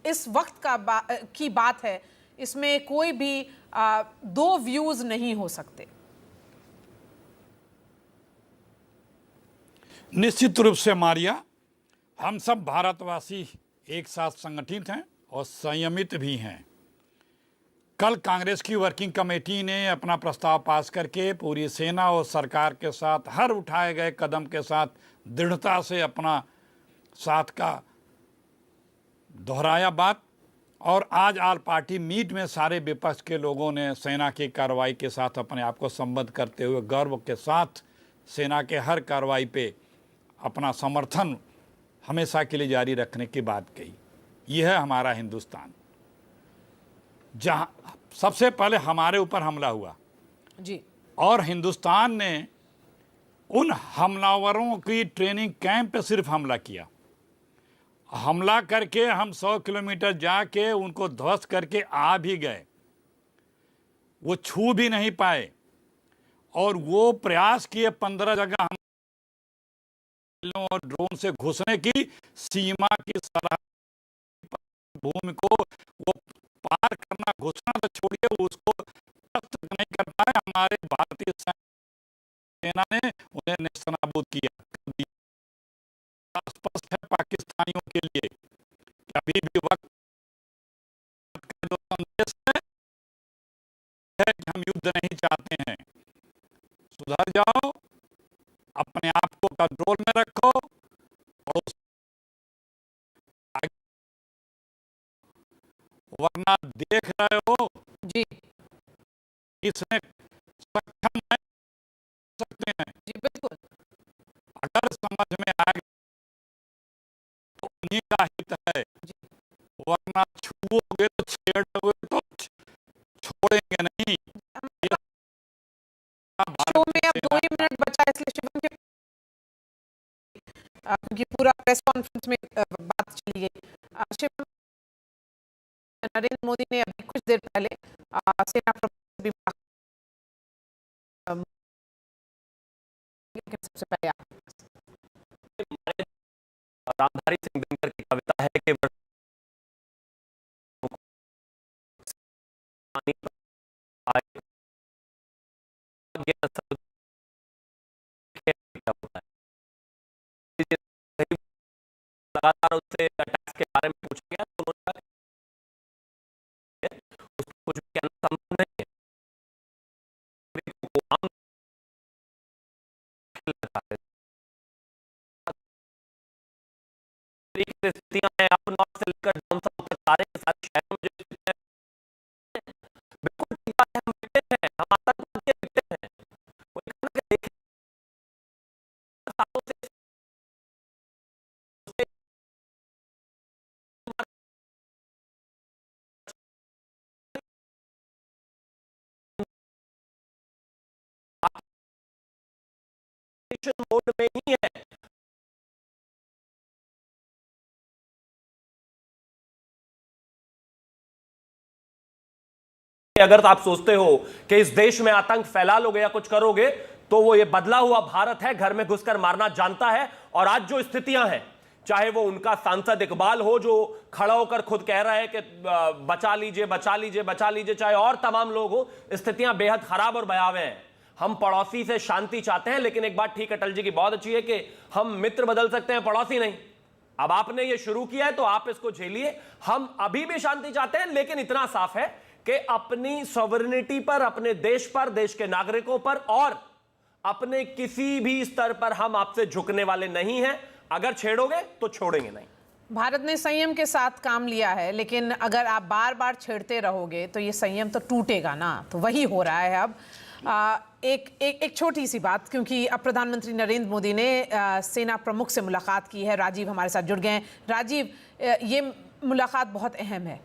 इस वक्त की बात है इसमें कोई भी 2 व्यूज नहीं हो सकते। निश्चित रूप से मारिया, हम सब भारतवासी एक साथ संगठित हैं और संयमित भी हैं। कल कांग्रेस की वर्किंग कमेटी ने अपना प्रस्ताव पास करके पूरी सेना और सरकार के साथ हर उठाए गए कदम के साथ दृढ़ता से अपना साथ का दोहराया बात। और आज ऑल पार्टी मीट में सारे विपक्ष के लोगों ने सेना की कार्रवाई के साथ अपने आप को संबद्ध करते हुए गर्व के साथ सेना के हर कार्रवाई पे अपना समर्थन हमेशा के लिए जारी रखने की बात कही। यह है हमारा हिंदुस्तान, जहां सबसे पहले हमारे ऊपर हमला हुआ जी, और हिंदुस्तान ने उन हमलावरों की ट्रेनिंग कैंप पे सिर्फ हमला किया। हमला करके हम 100 किलोमीटर जाके उनको ध्वस्त करके आ भी गए, वो छू भी नहीं पाए। और वो प्रयास किए 15 जगह हम और ड्रोन से घुसने की, सीमा की सरहद भूमि को वो पार करना, घुसना तो छोड़िए उसको तक नहीं कर पाए। हमारे भारतीय सेना ने उन्हें नेस्तनाबूद किया। स्पष्ट है पाकिस्तानियों के लिए कि अभी भी वक्त का जो संदेश है कि हम युद्ध नहीं चाहते हैं, सुधर जाओ, अपने आप को कंट्रोल में रखो और वरना देख रहे हो जी इसमें सक्षम नहीं सकते हैं जी, बिल्कुल। अगर समझ में आ गया तो उन्हीं का हित है, वरना छुओगे तो छेड़ोगे तो छोड़ेंगे नहीं। शो में अब 2 ही मिनट बचा है, इसलिए शिवम के क्योंकि पूरा प्रेस कॉन्फ्रेंस में बात चली गई। शिवम, नरेंद्र मोदी ने अभी कुछ देर पहले सेना प्रमुख भी सबसे पहले रामधारी सिंह दिनकर की कविता है कि लगातार उससे टैक्स के बारे में पूछा गया तो उन्होंने उसको कुछ भी कहना संभव नहीं है। स्थितियां हैं, आप नॉर्थ से लेकर डाउन साउथ तक सारे शहरों में जो एस्केलेशन मोड में ही है। अगर आप सोचते हो कि इस देश में आतंक फैला लोगे या कुछ करोगे, तो वो ये बदला हुआ भारत है, घर में घुसकर मारना जानता है। और आज जो स्थितियां हैं, चाहे वो उनका सांसद इकबाल हो जो खड़ा होकर खुद कह रहा है कि बचा लीजिए बचा लीजिए बचा लीजिए, चाहे और तमाम लोग हो, स्थितियां बेहद खराब और भयावह हैं। हम पड़ोसी से शांति चाहते हैं, लेकिन एक बात ठीक अटल जी की बहुत अच्छी है कि हम मित्र बदल सकते हैं, पड़ोसी नहीं। अब आपने ये शुरू किया है तो आप इसको झेलिए। हम अभी भी शांति चाहते हैं, लेकिन इतना साफ है कि अपनी सॉवरेनिटी पर, अपने देश पर, देश के नागरिकों पर और अपने किसी भी स्तर पर हम आपसे झुकने वाले नहीं हैं। अगर छेड़ोगे तो छोड़ेंगे नहीं। भारत ने संयम के साथ काम लिया है, लेकिन अगर आप बार बार छेड़ते रहोगे तो ये संयम तो टूटेगा ना। तो वही हो रहा है अब। एक छोटी सी बात, क्योंकि अब प्रधानमंत्री नरेंद्र मोदी ने सेना प्रमुख से मुलाकात की है। राजीव हमारे साथ जुड़ गए हैं। राजीव, ये मुलाकात बहुत अहम है।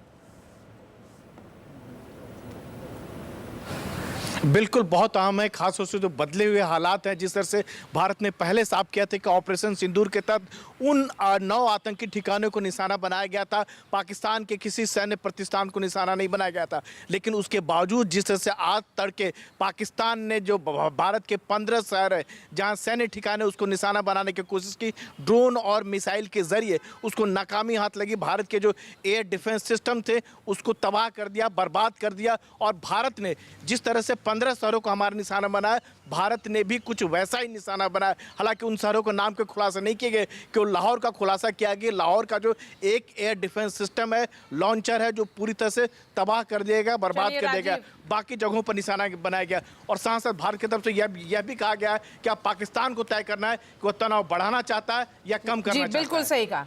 बिल्कुल बहुत अहम है, खासतौर से जो बदले हुए हालात हैं, जिस तरह से भारत ने पहले साफ किया था कि ऑपरेशन सिंदूर के तहत उन 9 आतंकी ठिकानों को निशाना बनाया गया था, पाकिस्तान के किसी सैन्य प्रतिष्ठान को निशाना नहीं बनाया गया था। लेकिन उसके बावजूद जिस तरह से आज तड़के पाकिस्तान ने जो भारत के 15 शहर है जहाँ सैन्य ठिकाने उसको निशाना बनाने की कोशिश की, ड्रोन और मिसाइल के जरिए उसको नाकामी हाथ लगी। भारत के जो एयर डिफेंस सिस्टम थे उसको तबाह कर दिया, बर्बाद कर दिया। और भारत ने जिस तरह से 15 शहरों को हमारा निशाना बनाया, भारत ने भी कुछ वैसा ही निशाना बनाया। हालांकि उन शहरों के नाम के खुलासा नहीं किए गए, कि लाहौर का खुलासा किया गया। लाहौर का जो एक एयर डिफेंस सिस्टम है, लॉन्चर है, जो पूरी तरह से तबाह कर दिया गया, बर्बाद कर दिया गया। बाकी जगहों पर निशाना बनाया गया। और साथ साथ भारत की तरफ से यह भी कहा गया है कि अब पाकिस्तान को तय करना है कि वो तनाव बढ़ाना चाहता है या कम करना चाहता है। बिल्कुल सही कहा।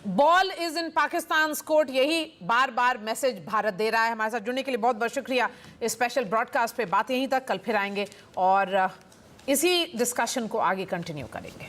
Ball is in Pakistan court, यही बार बार मैसेज भारत दे रहा है। हमारे साथ जुड़ने के लिए बहुत बहुत शुक्रिया। इस स्पेशल ब्रॉडकास्ट पे बात यहीं तक, कल फिर आएंगे और इसी डिस्कशन को आगे कंटिन्यू करेंगे।